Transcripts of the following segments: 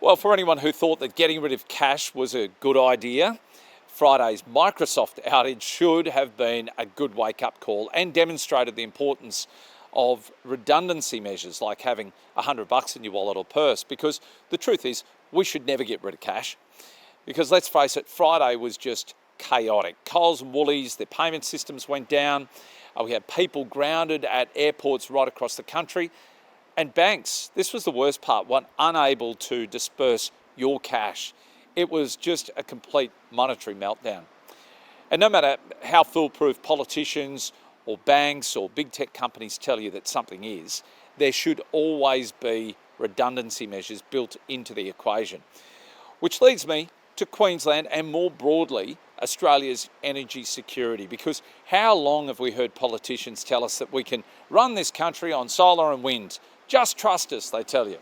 Well, for anyone who thought that getting rid of cash was a good idea, Friday's Microsoft outage should have been a good wake-up call and demonstrated the importance of redundancy measures like having $100 in your wallet or purse, because the truth is we should never get rid of cash, because let's face it, Friday was just chaotic. Coles and Woolies, their payment systems went down. We had people grounded at airports right across the country. And banks, this was the worst part, were unable to disperse your cash. It was just a complete monetary meltdown. And no matter how foolproof politicians or banks or big tech companies tell you that something is, there should always be redundancy measures built into the equation. Which leads me to Queensland and more broadly Australia's energy security, because how long have we heard politicians tell us that we can run this country on solar and wind? Just trust us, they tell you.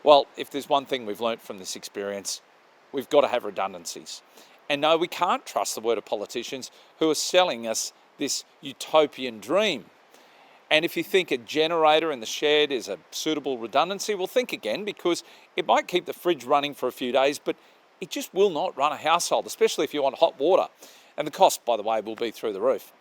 Well, if there's one thing we've learnt from this experience, we've got to have redundancies. And no, we can't trust the word of politicians who are selling us this utopian dream. And if you think a generator in the shed is a suitable redundancy, well, think again, because it might keep the fridge running for a few days, but it just will not run a household, especially if you want hot water. And the cost, by the way, will be through the roof.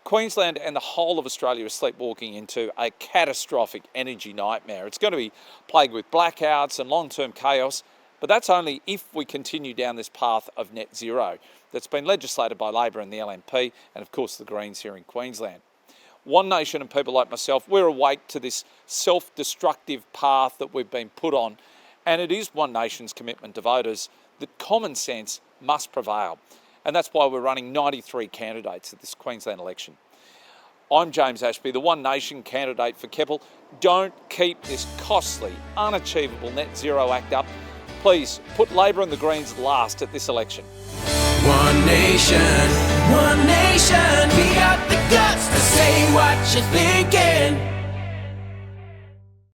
Queensland and the whole of Australia is sleepwalking into a catastrophic energy nightmare. It's going to be plagued with blackouts and long-term chaos, but that's only if we continue down this path of net zero that's been legislated by Labor and the LNP and, of course, the Greens here in Queensland. One Nation and people like myself, we're awake to this self-destructive path that we've been put on, and it is One Nation's commitment to voters that common sense must prevail. And that's why we're running 93 candidates at this Queensland election. I'm James Ashby, the One Nation candidate for Keppel. Don't keep this costly, unachievable net zero act up. Please put Labor and the Greens last at this election. One nation, we got the guts to say what you're thinking.